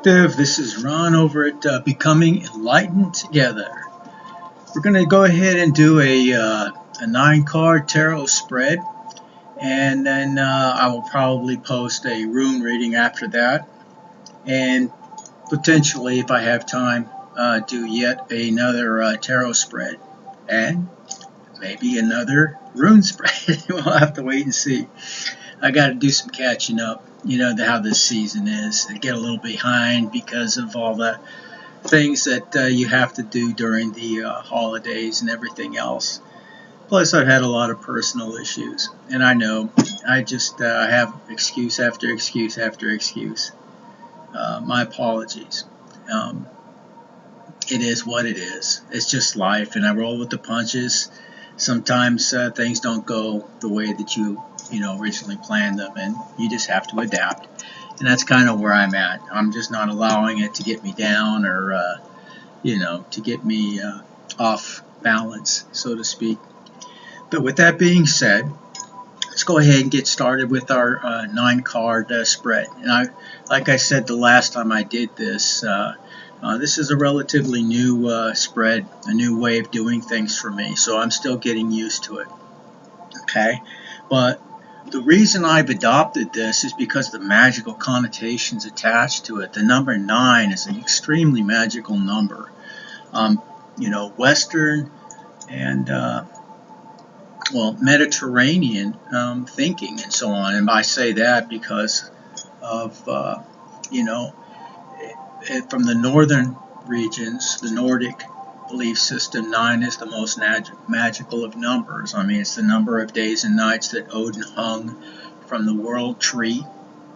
Collective. This is Ron over at Becoming Enlightened Together. We're going to go ahead and do a 9-card tarot spread, and then I will probably post a rune reading after that, and potentially, if I have time, do yet another tarot spread, and maybe another rune spread. We'll have to wait and see. I got to do some catching up. You know how this season is. I get a little behind because of all the things that you have to do during the holidays and everything else. Plus, I've had a lot of personal issues, and I know I just have excuse after excuse after excuse. My apologies. It is what it is. It's just life, and I roll with the punches. Sometimes things don't go the way that you originally planned them, and you just have to adapt. And that's kind of where I'm at. I'm just not allowing it to get me down or to get me off balance, so to speak. But with that being said, let's go ahead and get started with our 9-card spread. And like I said the last time I did this, this is a relatively new spread, a new way of doing things for me, so I'm still getting used to it. Okay, but the reason I've adopted this is because of the magical connotations attached to it. The number 9 is an extremely magical number. Western and Mediterranean thinking and so on. And I say that because of from the northern regions, the Nordic belief system, 9 is the most magical of numbers. I mean, it's the number of days and nights that Odin hung from the world tree,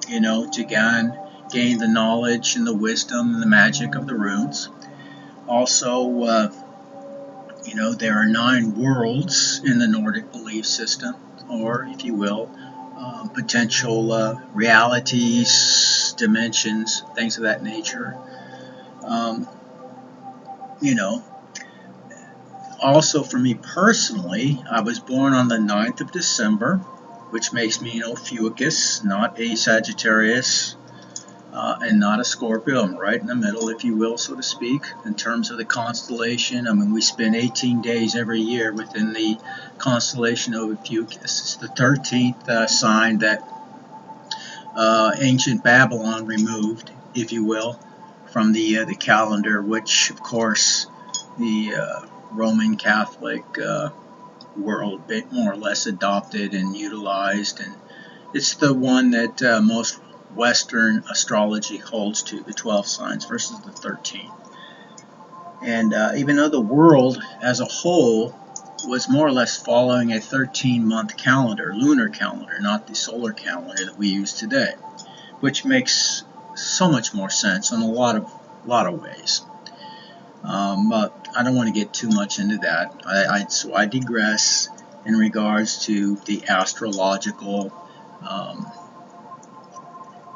to gain the knowledge and the wisdom and the magic of the runes. Also, there are 9 worlds in the Nordic belief system, or, if you will, potential realities, dimensions, things of that nature. Also, for me personally, I was born on the 9th of December, which makes me, Fucus, not a Sagittarius, and not a Scorpio. I'm right in the middle, if you will, so to speak, in terms of the constellation. I mean, we spend 18 days every year within the constellation of Fucus. It's the 13th sign that ancient Babylon removed, if you will, from the calendar, which, of course, the Roman Catholic world more or less adopted and utilized, and it's the one that most Western astrology holds to, the 12 signs versus the 13. And even though the world as a whole was more or less following a 13-month calendar, lunar calendar, not the solar calendar that we use today, which makes so much more sense in a lot of ways. But I don't want to get too much into that. So I digress in regards to the astrological,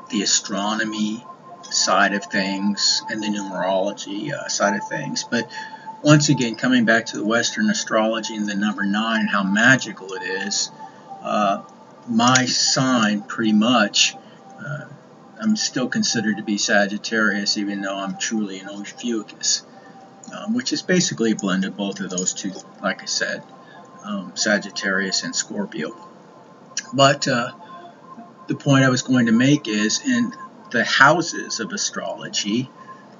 the astronomy side of things, and the numerology side of things. But once again, coming back to the Western astrology and the number 9 and how magical it is, my sign pretty much, I'm still considered to be Sagittarius, even though I'm truly an Ophiuchus. Which is basically a blend of both of those two, like I said, Sagittarius and Scorpio. But the point I was going to make is, in the houses of astrology,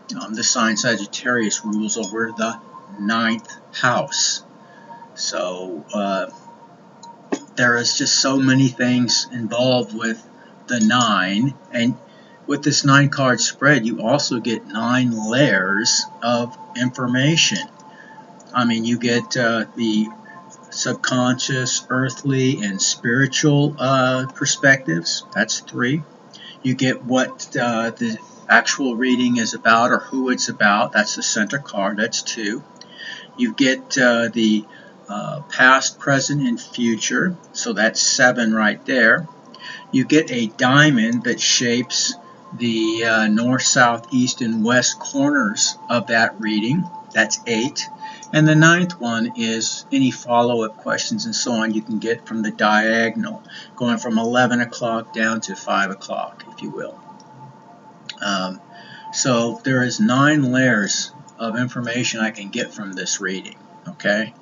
the sign Sagittarius rules over the 9th house. So there is just so many things involved with the 9, and with this 9-card spread, you also get 9 layers of information. I mean, you get the subconscious, earthly, and spiritual perspectives. That's 3. You get what the actual reading is about or who it's about. That's the center card. That's 2. You get the past, present, and future. So that's 7 right there. You get a diamond that shapes the north, south, east, and west corners of that reading. That's 8. And the 9th one is any follow-up questions and so on you can get from the diagonal, going from 11 o'clock down to 5 o'clock, if you will. So there is 9 layers of information I can get from this reading. Okay.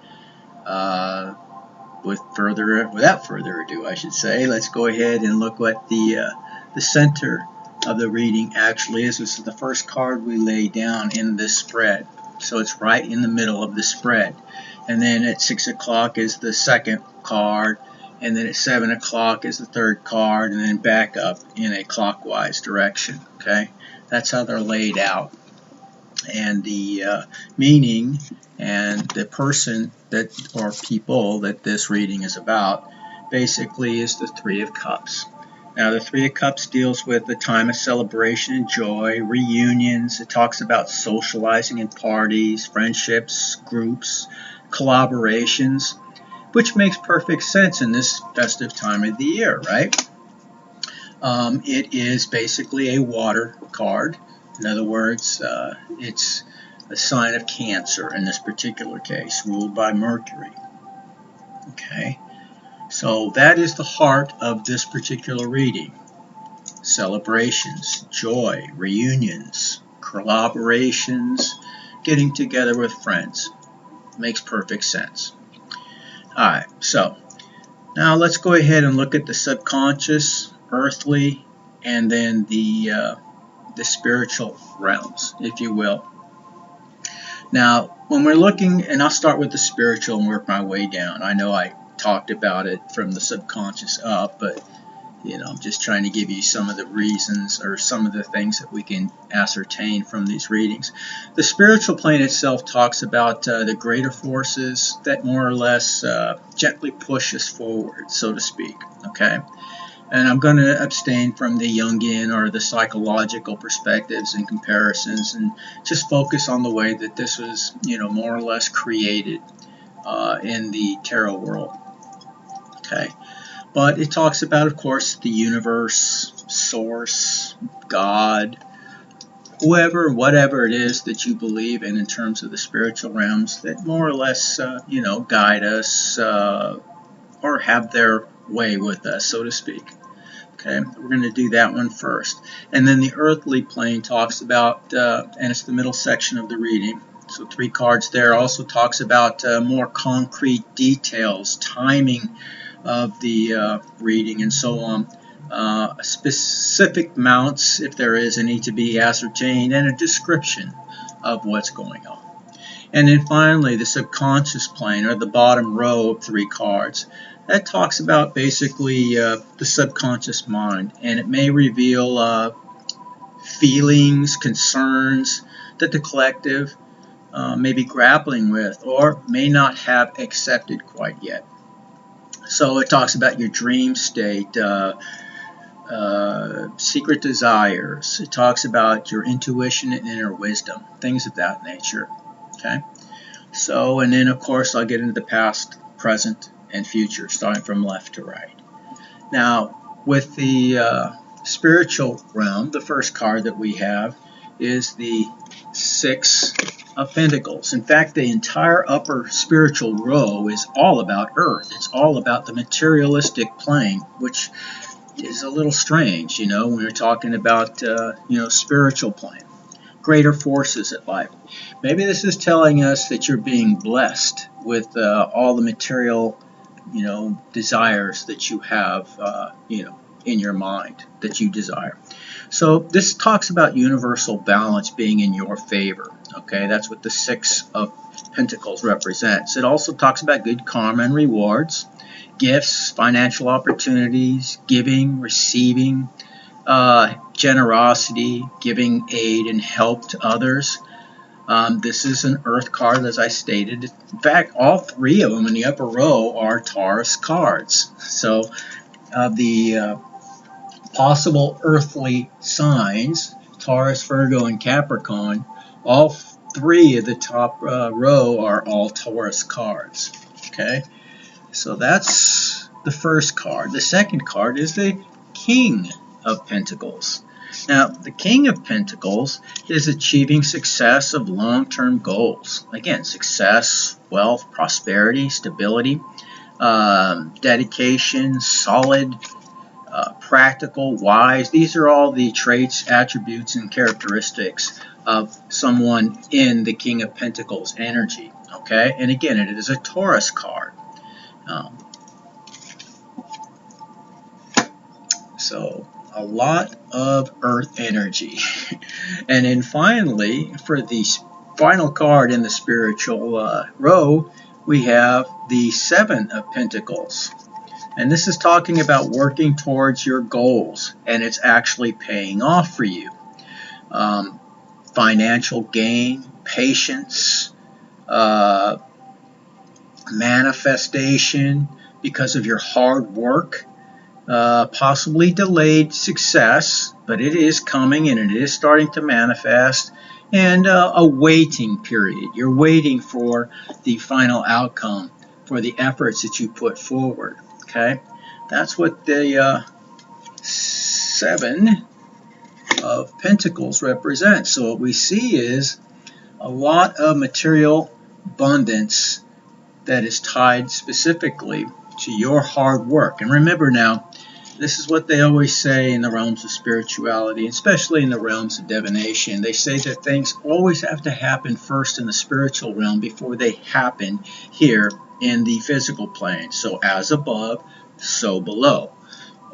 Without further ado, I should say, let's go ahead and look what the center of the reading actually is. This is the first card we lay down in this spread. So it's right in the middle of the spread. And then at 6 o'clock is the second card. And then at 7 o'clock is the third card. And then back up in a clockwise direction. Okay, that's how they're laid out. And the meaning and the person that or people that this reading is about basically is the Three of Cups. Now the Three of Cups deals with the time of celebration and joy, reunions. It talks about socializing and parties, friendships, groups, collaborations, which makes perfect sense in this festive time of the year, right? It is basically a water card. In other words, it's a sign of Cancer in this particular case, ruled by Mercury. Okay, so that is the heart of this particular reading. Celebrations, joy, reunions, collaborations, getting together with friends. Makes perfect sense. Alright, so now let's go ahead and look at the subconscious, earthly, and then the spiritual realms, if you will. Now, when we're looking, and I'll start with the spiritual and work my way down. I know I talked about it from the subconscious up, but I'm just trying to give you some of the reasons or some of the things that we can ascertain from these readings. The spiritual plane itself talks about the greater forces that more or less gently push us forward, so to speak. Okay. And I'm going to abstain from the Jungian or the psychological perspectives and comparisons and just focus on the way that this was, more or less created in the tarot world. Okay. But it talks about, of course, the universe, source, God, whoever, whatever it is that you believe in terms of the spiritual realms that more or less, guide us or have their way with us, so to speak. Okay, we're going to do that one first. And then the earthly plane talks about, and it's the middle section of the reading, so 3 cards there, also talks about more concrete details, timing of the reading and so on. Specific amounts, if there is any, to be ascertained, and a description of what's going on. And then finally, the subconscious plane, or the bottom row of 3 cards. That talks about basically the subconscious mind, and it may reveal feelings, concerns that the collective may be grappling with or may not have accepted quite yet. So it talks about your dream state, secret desires. It talks about your intuition and inner wisdom, things of that nature. Okay. So, and then of course I'll get into the past, present, and future, starting from left to right. Now, with the spiritual realm, the first card that we have is the 6 of Pentacles. In fact, the entire upper spiritual row is all about Earth. It's all about the materialistic plane, which is a little strange, when we're talking about, spiritual plane. Greater forces at life. Maybe this is telling us that you're being blessed with all the material, desires that you have, in your mind that you desire. So this talks about universal balance being in your favor. Okay, that's what the 6 of Pentacles represents. It also talks about good karma and rewards, gifts, financial opportunities, giving, receiving, generosity, giving aid and help to others. This is an Earth card, as I stated. In fact, all 3 of them in the upper row are Taurus cards. So the possible earthly signs, Taurus, Virgo, and Capricorn, all 3 of the top row are all Taurus cards. Okay, so that's the first card. The second card is the King of Pentacles. Now, the King of Pentacles is achieving success of long-term goals. Again, success, wealth, prosperity, stability, dedication, solid practical, wise. These are all the traits, attributes, and characteristics of someone in the King of Pentacles energy. Okay, and again, it is a Taurus card. So a lot of earth energy. And then finally, for the final card in the spiritual row, we have the Seven of Pentacles. And this is talking about working towards your goals, and it's actually paying off for you. Financial gain, patience, manifestation because of your hard work. Possibly delayed success, but it is coming and it is starting to manifest, and a waiting period. You're waiting for the final outcome for the efforts that you put forward. Okay, that's what the Seven of Pentacles represents. So what we see is a lot of material abundance that is tied specifically to your hard work. And remember now, this is what they always say in the realms of spirituality, especially in the realms of divination. They say that things always have to happen first in the spiritual realm before they happen here in the physical plane. So as above, so below.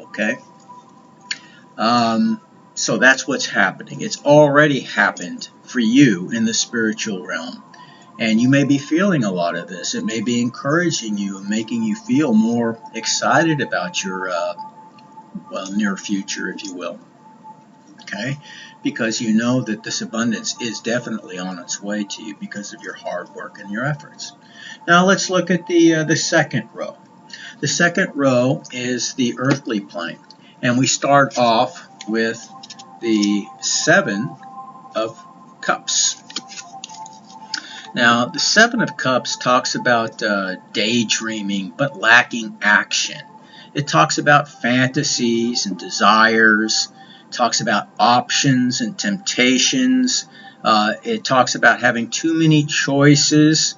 Okay? So that's what's happening. It's already happened for you in the spiritual realm. And you may be feeling a lot of this. It may be encouraging you and making you feel more excited about your near future, if you will. Okay? Because you know that this abundance is definitely on its way to you because of your hard work and your efforts. Now let's look at the second row. The second row is the earthly plane. And we start off with the Seven of Cups. Now, the Seven of Cups talks about daydreaming but lacking action. It talks about fantasies and desires. It talks about options and temptations. It talks about having too many choices.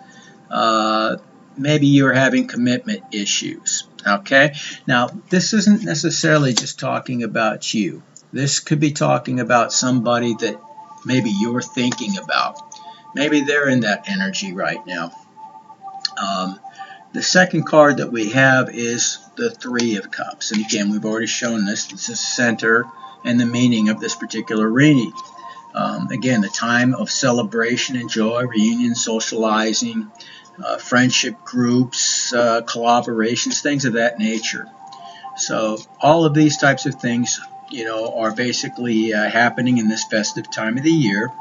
Maybe you're having commitment issues. Okay? Now, this isn't necessarily just talking about you. This could be talking about somebody that maybe you're thinking about. Maybe they're in that energy right now. The second card that we have is the Three of Cups. And again, we've already shown this. This is the center and the meaning of this particular reading. Again, the time of celebration and joy, reunion, socializing, friendship groups, collaborations, things of that nature. So all of these types of things, are basically happening in this festive time of the year.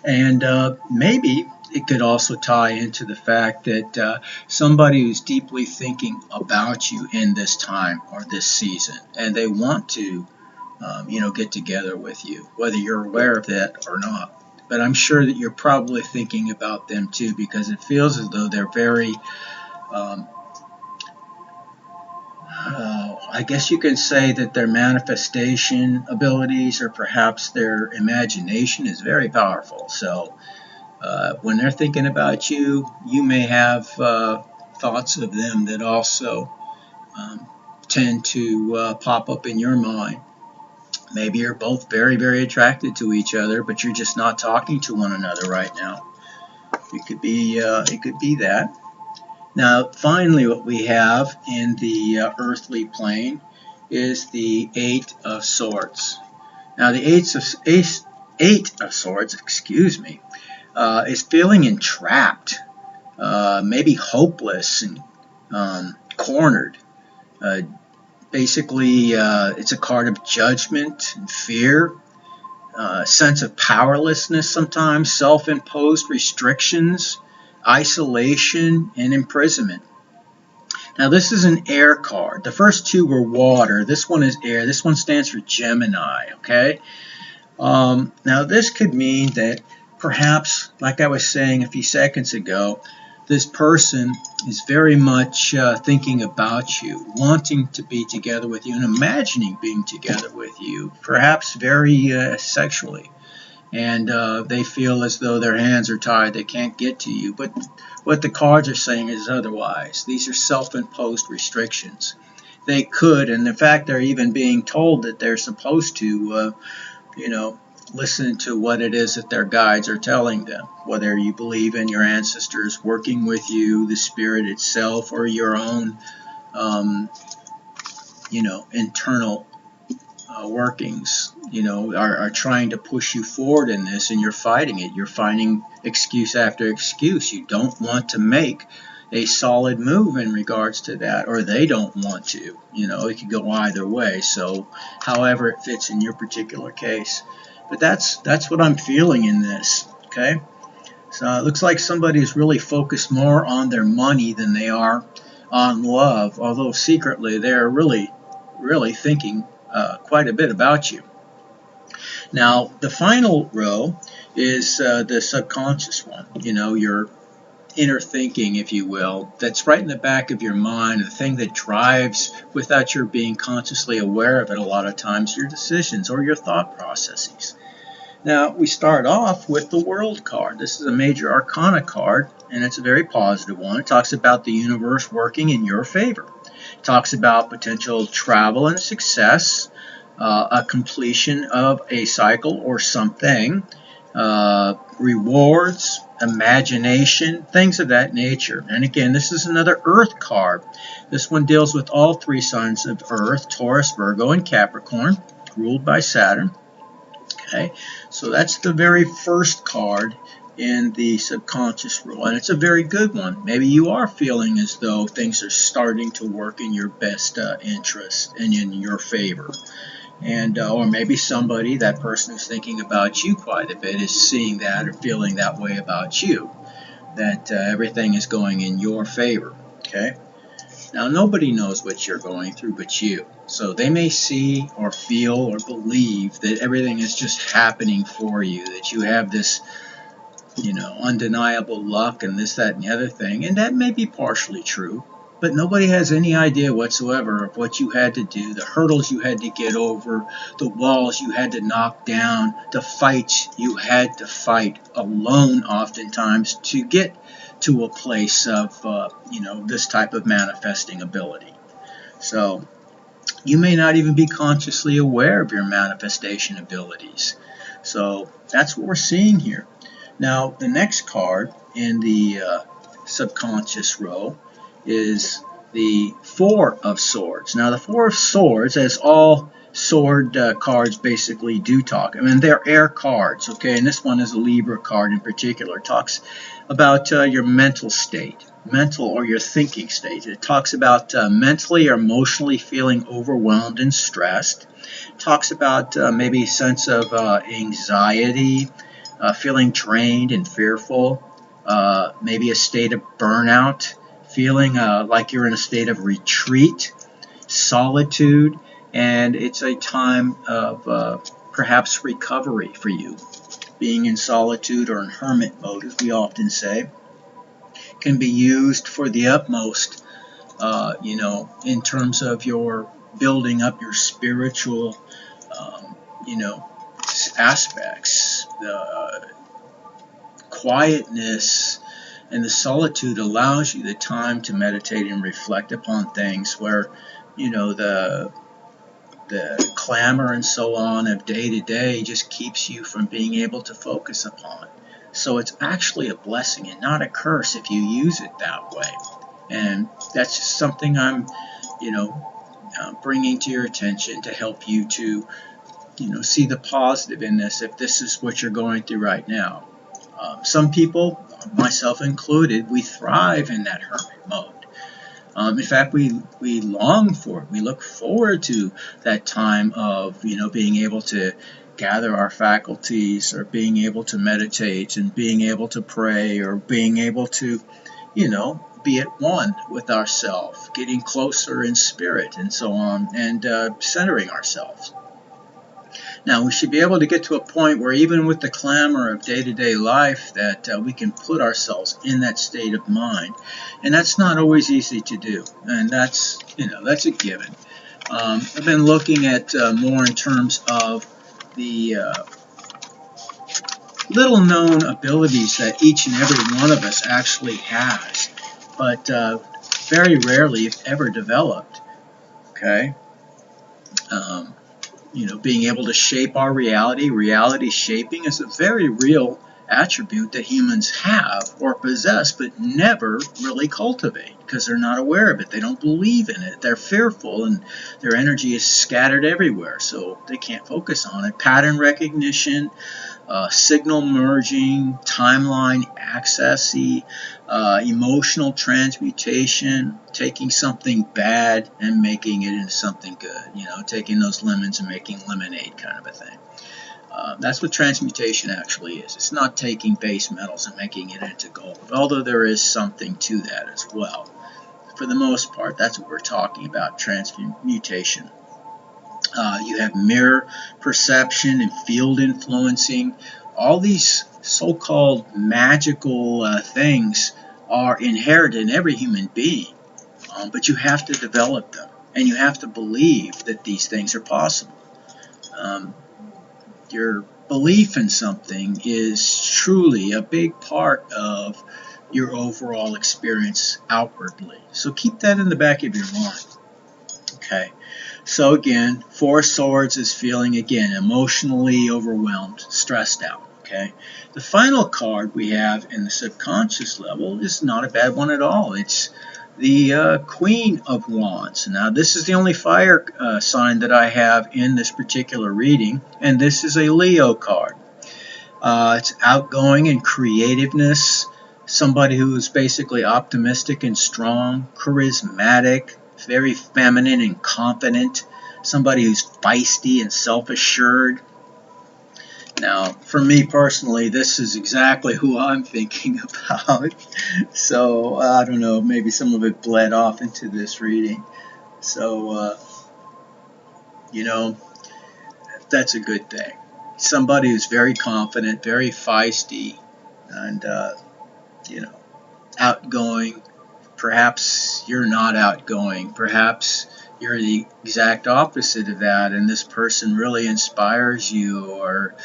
And maybe it could also tie into the fact that somebody who's deeply thinking about you in this time or this season, and they want to, get together with you, whether you're aware of that or not. But I'm sure that you're probably thinking about them too, because it feels as though they're very, I guess you can say that their manifestation abilities or perhaps their imagination is very powerful. So when they're thinking about you, you may have thoughts of them that also tend to pop up in your mind. Maybe you're both very, very attracted to each other, but you're just not talking to one another right now. It could be that. Now, finally, what we have in the earthly plane is the Eight of Swords. Now, the Eight of Swords, is feeling entrapped, maybe hopeless and cornered. Basically, it's a card of judgment and fear, sense of powerlessness sometimes, self-imposed restrictions, isolation, and imprisonment. Now, this is an air card. The first two were water. This one is air. This one stands for Gemini, okay? Now, this could mean that perhaps, like I was saying a few seconds ago, this person is very much thinking about you, wanting to be together with you, and imagining being together with you, perhaps very sexually. And they feel as though their hands are tied, they can't get to you. But what the cards are saying is otherwise. These are self-imposed restrictions. they could, and in fact, they're even being told that they're supposed to, listen to what it is that their guides are telling them, whether you believe in your ancestors working with you, the spirit itself, or your own, um, internal workings, are trying to push you forward in this, and you're fighting it. You're finding excuse after excuse. You don't want to make a solid move in regards to that, or they don't want to. It could go either way. So, however it fits in your particular case. But that's what I'm feeling in this. Okay, so it looks like somebody's really focused more on their money than they are on love, although secretly they're really, really thinking quite a bit about you. Now, the final row is the subconscious one, your inner thinking, if you will, that's right in the back of your mind, the thing that drives, without your being consciously aware of it a lot of times, your decisions or your thought processes. Now, we start off with the World card. This is a major arcana card, and it's a very positive one. It talks about the universe working in your favor. It talks about potential travel and success, a completion of a cycle or something, rewards, imagination, things of that nature. And again, this is another Earth card. This one deals with all three signs of Earth, Taurus, Virgo, and Capricorn, ruled by Saturn. Okay, so that's the very first card in the subconscious rule, and it's a very good one. Maybe you are feeling as though things are starting to work in your best interest and in your favor. And or maybe somebody, that person who's thinking about you quite a bit, is seeing that or feeling that way about you, that everything is going in your favor. Okay, now nobody knows what you're going through but you, so they may see or feel or believe that everything is just happening for you, that you have this undeniable luck and this, that, and the other thing, and that may be partially true. But nobody has any idea whatsoever of what you had to do, the hurdles you had to get over, the walls you had to knock down, the fights you had to fight alone oftentimes to get to a place of, this type of manifesting ability. So you may not even be consciously aware of your manifestation abilities. So that's what we're seeing here. Now, the next card in the subconscious row is the Four of Swords. Now, the Four of Swords, as all sword cards basically do talk, they're air cards, okay? And this one is a Libra card in particular. It talks about your mental state, mental or your thinking state. It talks about mentally or emotionally feeling overwhelmed and stressed. It talks about maybe a sense of anxiety, feeling drained and fearful, maybe a state of burnout, feeling like you're in a state of retreat, solitude, and it's a time of perhaps recovery for you. Being in solitude or in hermit mode, as we often say, can be used for the utmost, in terms of your building up your spiritual, aspects. The quietness and the solitude allows you the time to meditate and reflect upon things where, the clamor and so on of day to day just keeps you from being able to focus upon. So it's actually a blessing and not a curse if you use it that way. And that's just something I'm, bringing to your attention to help you to, see the positive in this if this is what you're going through right now. Some people, myself included, we thrive in that hermit mode. In fact, we long for it. We look forward to that time of, being able to gather our faculties, or being able to meditate and being able to pray, or being able to, be at one with ourselves, getting closer in spirit and so on, and centering ourselves. Now, we should be able to get to a point where even with the clamor of day-to-day life that we can put ourselves in that state of mind. And that's not always easy to do. And that's a given. I've been looking at more in terms of the little-known abilities that each and every one of us actually has, but very rarely, if ever, developed. Okay. Being able to shape our reality. Reality shaping is a very real attribute that humans have or possess, but never really cultivate because they're not aware of it. They don't believe in it. They're fearful, and their energy is scattered everywhere, so they can't focus on it. Pattern recognition, signal merging, timeline accuracy, emotional transmutation, taking something bad and making it into something good, taking those lemons and making lemonade kind of a thing. That's what transmutation actually is. It's not taking base metals and making it into gold, although there is something to that as well. For the most part, that's what we're talking about, transmutation. You have mirror perception and field influencing. All these so-called magical things are inherent in every human being, but you have to develop them, and you have to believe that these things are possible. Your belief in something is truly a big part of your overall experience outwardly. So keep that in the back of your mind. Okay. So again, Four Swords is feeling, again, emotionally overwhelmed, stressed out. Okay. The final card we have in the subconscious level is not a bad one at all. It's the Queen of Wands. Now, this is the only fire sign that I have in this particular reading, and this is a Leo card. It's outgoing and creativeness, somebody who is basically optimistic and strong, charismatic, very feminine and confident, somebody who's feisty and self-assured. Now, for me personally, this is exactly who I'm thinking about. So, I don't know, maybe some of it bled off into this reading. So, that's a good thing. Somebody who's very confident, very feisty, and, outgoing. Perhaps you're not outgoing. Perhaps you're the exact opposite of that, and this person really inspires you, or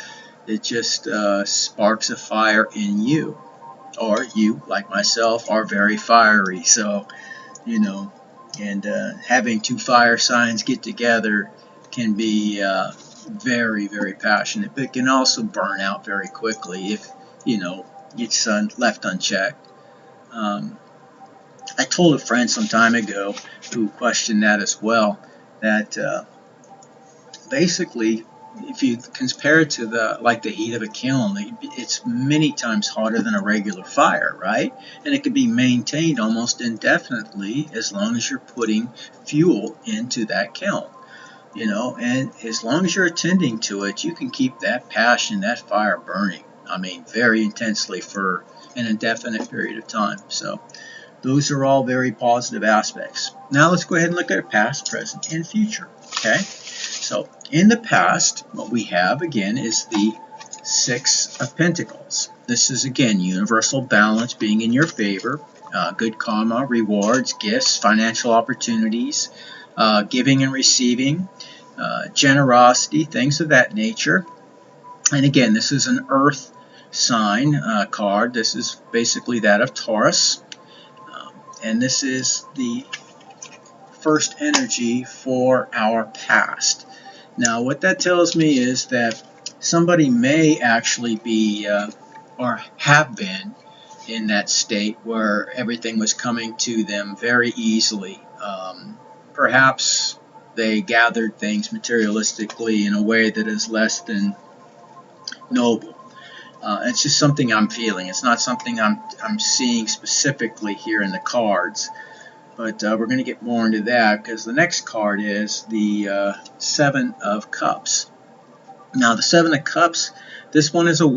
it just sparks a fire in you. Or you, like myself, are very fiery. So, and having two fire signs get together can be very, very passionate, but it can also burn out very quickly if, it's left unchecked. I told a friend some time ago who questioned that as well, that basically, if you compare it to the heat of a kiln, it's many times hotter than a regular fire, right? And it can be maintained almost indefinitely as long as you're putting fuel into that kiln, and as long as you're attending to it, you can keep that passion, that fire burning, very intensely for an indefinite period of time. So those are all very positive aspects. Now let's go ahead and look at past, present, and future. Okay? So in the past, what we have again is the Six of Pentacles. This is again universal balance being in your favor, good karma, rewards, gifts, financial opportunities, giving and receiving, generosity, things of that nature. And again, this is an earth sign card. This is basically that of Taurus. And this is the first energy for our past. Now, what that tells me is that somebody may actually be or have been in that state where everything was coming to them very easily. Perhaps they gathered things materialistically in a way that is less than noble. It's just something I'm feeling. It's not something I'm seeing specifically here in the cards. But we're going to get more into that because the next card is the Seven of Cups. Now, the Seven of Cups, this one is a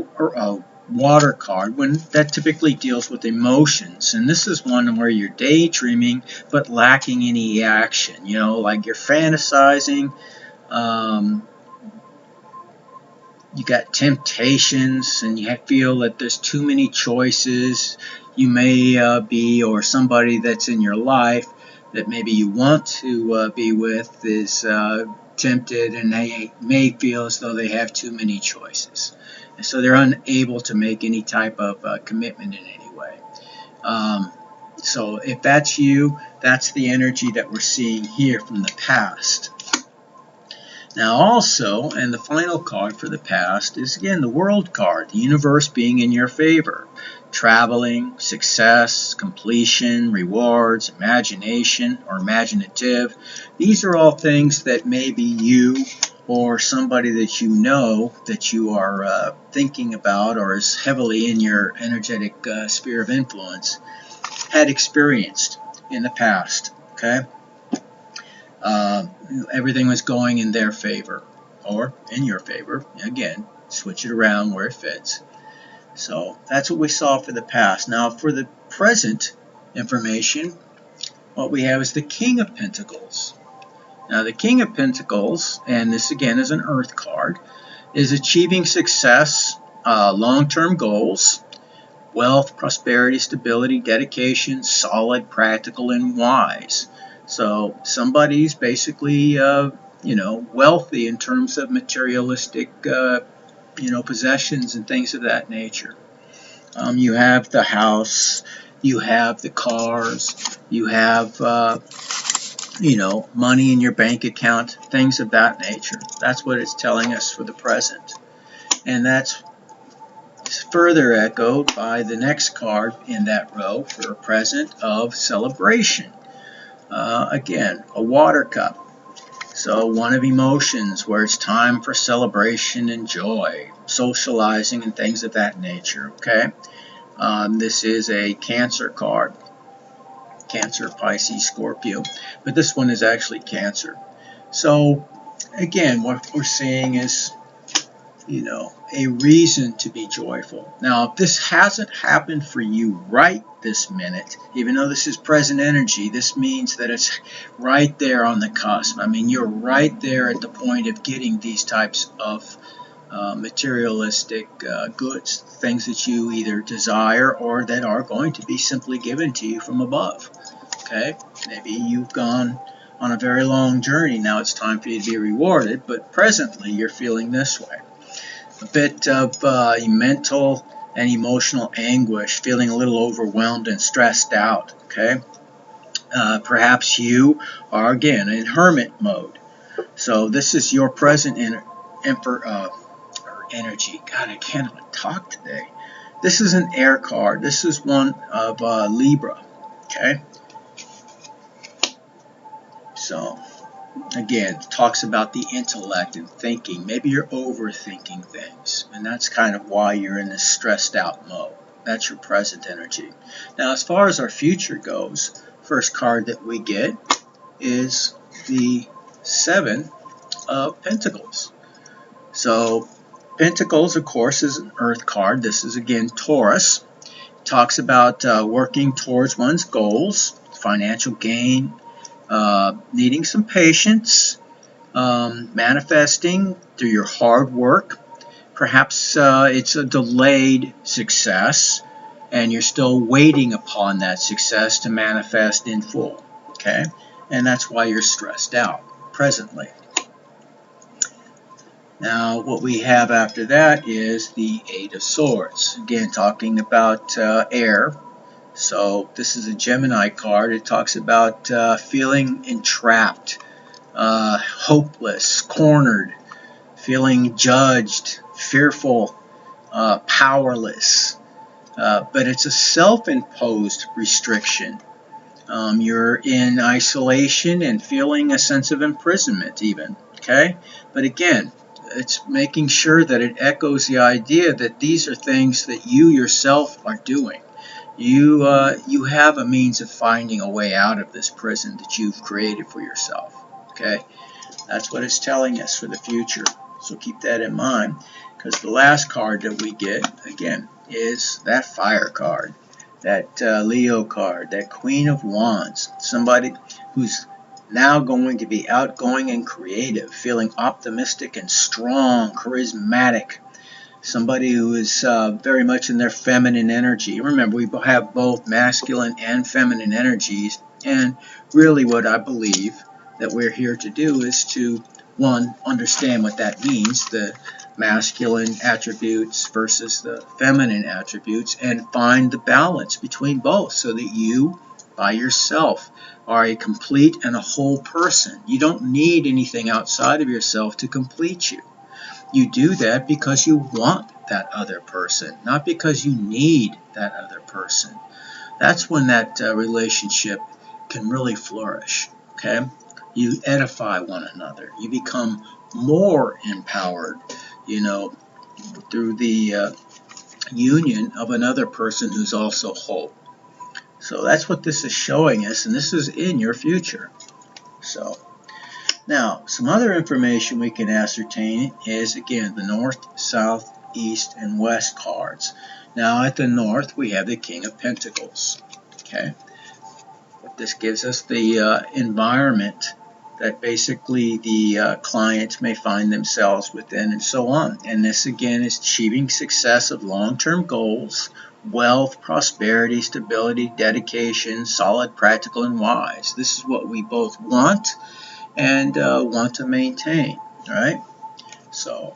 water card when that typically deals with emotions. And this is one where you're daydreaming but lacking any action. Like you're fantasizing. You got temptations and you feel that there's too many choices. You may be, or somebody that's in your life that maybe you want to be with is tempted, and they may feel as though they have too many choices. And so they're unable to make any type of commitment in any way. So if that's you, that's the energy that we're seeing here from the past. Now also, and the final card for the past is again the World card, the universe being in your favor. Traveling, success, completion, rewards, imagination or imaginative. These are all things that maybe you or somebody that you are thinking about or is heavily in your energetic sphere of influence had experienced in the past. Okay? Everything was going in their favor or in your favor. Again, switch it around where it fits. So that's what we saw for the past. Now for the present information, what we have is the King of Pentacles. Now the King of Pentacles, and this again is an Earth card, is achieving success, long-term goals, wealth, prosperity, stability, dedication, solid, practical, and wise. So somebody's basically, wealthy in terms of materialistic, possessions and things of that nature. You have the house, you have the cars, you have, money in your bank account, things of that nature. That's what it's telling us for the present. And that's further echoed by the next card in that row for a present of celebration. Again, a water cup. So one of emotions where it's time for celebration and joy, socializing and things of that nature. Okay, this is a Cancer card. Cancer, Pisces, Scorpio. But this one is actually Cancer. So again, what we're seeing is a reason to be joyful. Now, if this hasn't happened for you right this minute, even though this is present energy, this means that it's right there on the cusp. I mean, you're right there at the point of getting these types of materialistic goods, things that you either desire or that are going to be simply given to you from above. Okay? Maybe you've gone on a very long journey. Now it's time for you to be rewarded, but presently you're feeling this way. A bit of mental and emotional anguish, feeling a little overwhelmed and stressed out. Okay, perhaps you are again in hermit mode. So this is your present energy. God, I cannot talk today. This is an air card. This is one of Libra. Okay, so. Again, talks about the intellect and thinking. Maybe you're overthinking things, and that's kind of why you're in this stressed out mode. That's your present energy. Now, as far as our future goes, first card that we get is the Seven of Pentacles. So, Pentacles, of course, is an Earth card. This is, again, Taurus. Talks about working towards one's goals, financial gain, needing some patience, manifesting through your hard work. Perhaps it's a delayed success, and you're still waiting upon that success to manifest in full. Okay, and that's why you're stressed out presently. Now, what we have after that is the Eight of Swords. Again, talking about air. So this is a Gemini card. It talks about feeling entrapped, hopeless, cornered, feeling judged, fearful, powerless. But it's a self-imposed restriction. You're in isolation and feeling a sense of imprisonment even. Okay? But again, it's making sure that it echoes the idea that these are things that you yourself are doing. You have a means of finding a way out of this prison that you've created for yourself. Okay, that's what it's telling us for the future. So keep that in mind, because the last card that we get again is that Fire card, that Leo card, that Queen of Wands. Somebody who's now going to be outgoing and creative, feeling optimistic and strong, charismatic. Somebody who is very much in their feminine energy. Remember, we have both masculine and feminine energies, and really what I believe that we're here to do is to, one, understand what that means, the masculine attributes versus the feminine attributes, and find the balance between both so that you by yourself, are a complete and a whole person. You don't need anything outside of yourself to complete you. You do that because you want that other person, not because you need that other person. That's when that relationship can really flourish. Okay? You edify one another. You become more empowered, through the union of another person who's also whole. So that's what this is showing us, and this is in your future. So now, some other information we can ascertain is, again, the north, south, east, and west cards. Now, at the north, we have the King of Pentacles. Okay, this gives us the environment that basically the clients may find themselves within, and so on. And this, again, is achieving success of long-term goals, wealth, prosperity, stability, dedication, solid, practical, and wise. This is what we both want and want to maintain, right? So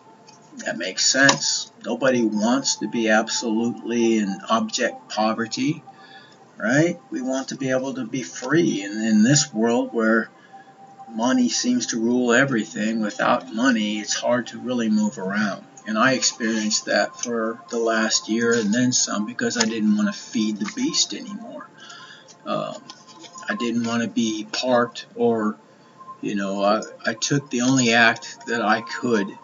that makes sense. Nobody wants to be absolutely in abject poverty, right? We want to be able to be free. And in this world where money seems to rule everything, without money, it's hard to really move around. And I experienced that for the last year and then some, because I didn't want to feed the beast anymore. I didn't want to be part or I took the only act that I could,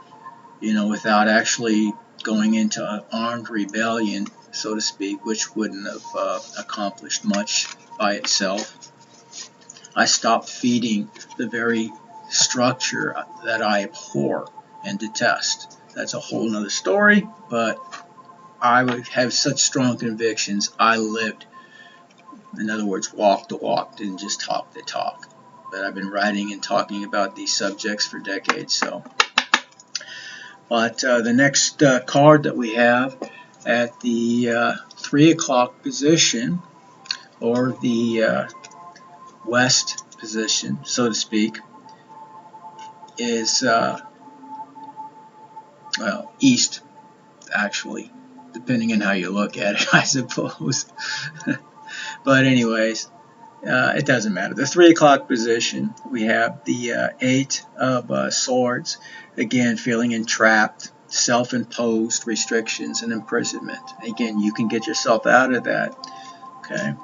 without actually going into an armed rebellion, so to speak, which wouldn't have accomplished much by itself. I stopped feeding the very structure that I abhor and detest. That's a whole nother story, but I would have such strong convictions. I lived, in other words, walked the walk, didn't just talk the talk. But I've been writing and talking about these subjects for decades. So, but the next card that we have at the 3 o'clock position, or the west position, so to speak, is east, actually, depending on how you look at it, I suppose. But anyways, it doesn't matter. The 3 o'clock position, we have the 8 of swords, again, feeling entrapped, self-imposed restrictions and imprisonment. Again, you can get yourself out of that. Okay.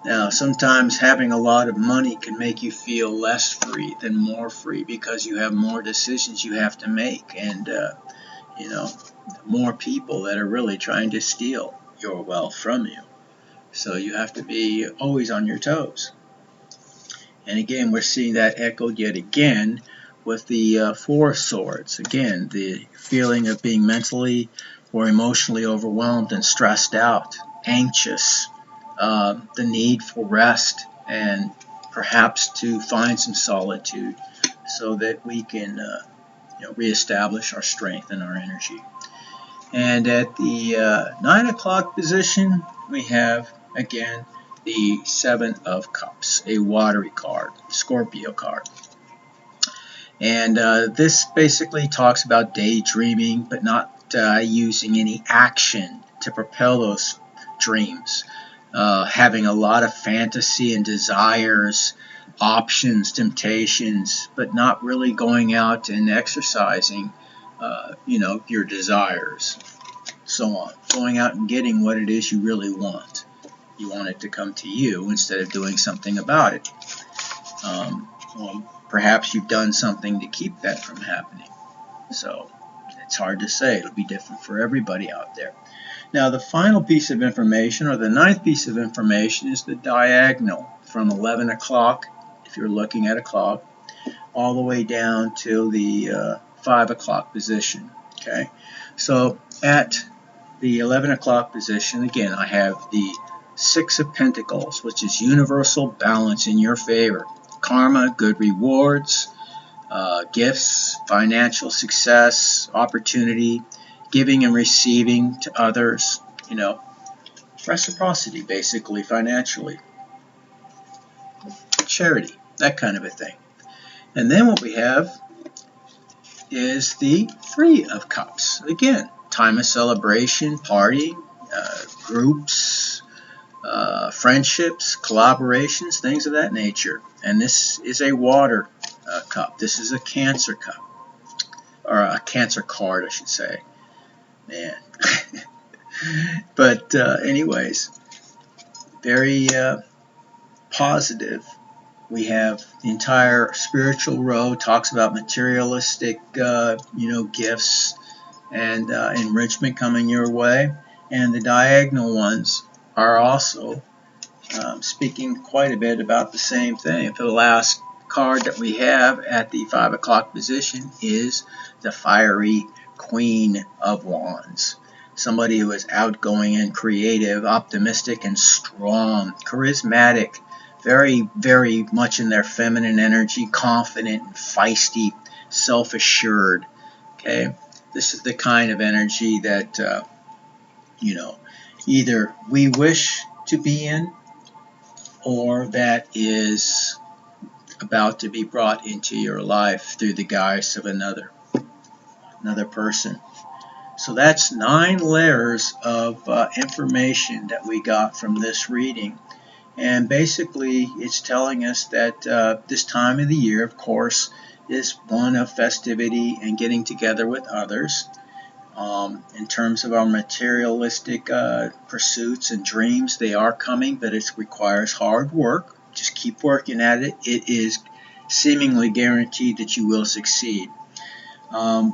Now, sometimes having a lot of money can make you feel less free than more free, because you have more decisions you have to make, and more people that are really trying to steal your wealth from you. So you have to be always on your toes. And again, we're seeing that echoed yet again with the 4 of swords. Again, the feeling of being mentally or emotionally overwhelmed and stressed out, anxious, the need for rest, and perhaps to find some solitude so that we can reestablish our strength and our energy. And at the 9 o'clock position, we have, again, the 7 of Cups, a watery card, Scorpio card. And this basically talks about daydreaming, but not using any action to propel those dreams. Having a lot of fantasy and desires, options, temptations, but not really going out and exercising your desires, so on. Going out and getting what it is you really want. You want it to come to you instead of doing something about it. Perhaps you've done something to keep that from happening. So it's hard to say. It'll be different for everybody out there. Now, the final piece of information, or the 9th piece of information, is the diagonal from 11 o'clock, if you're looking at a clock, all the way down to the 5 o'clock position. Okay, so at the 11 o'clock position, again, I have the 6 of Pentacles, which is universal balance in your favor. Karma, good rewards, gifts, financial success, opportunity, giving and receiving to others, reciprocity, basically, financially. Charity, that kind of a thing. And then what we have is the 3 of Cups. Again, time of celebration, party, groups, friendships, collaborations, things of that nature. And this is a water cup. This is a Cancer cup, or a Cancer card, I should say. Man. But anyways, very positive. We have the entire spiritual row talks about materialistic, gifts and enrichment coming your way, and the diagonal ones are also speaking quite a bit about the same thing. The last card that we have at the 5 o'clock position is the fiery Queen of Wands. Somebody who is outgoing and creative, optimistic and strong, charismatic, very, very much in their feminine energy, confident and feisty, self-assured. Okay, this is the kind of energy that, either we wish to be in, or that is about to be brought into your life through the guise of another person. So that's 9 layers of information that we got from this reading. And basically it's telling us that this time of the year, of course, is one of festivity and getting together with others. In terms of our materialistic pursuits and dreams, they are coming, but it requires hard work. Just keep working at it. It is seemingly guaranteed that you will succeed.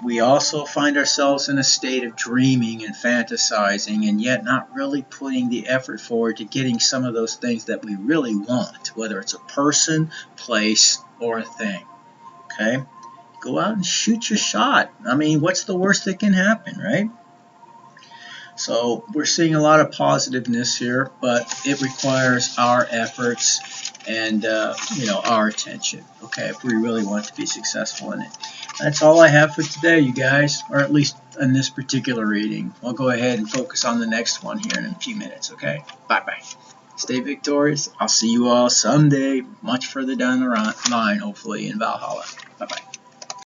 We also find ourselves in a state of dreaming and fantasizing, and yet not really putting the effort forward to getting some of those things that we really want, whether it's a person, place, or a thing. Okay? Go out and shoot your shot. I mean, what's the worst that can happen, right? So we're seeing a lot of positiveness here, but it requires our efforts and our attention, okay, if we really want to be successful in it. That's all I have for today, you guys, or at least in this particular reading. We'll go ahead and focus on the next one here in a few minutes, okay? Bye-bye. Stay victorious. I'll see you all someday, much further down the line, hopefully, in Valhalla. Bye-bye.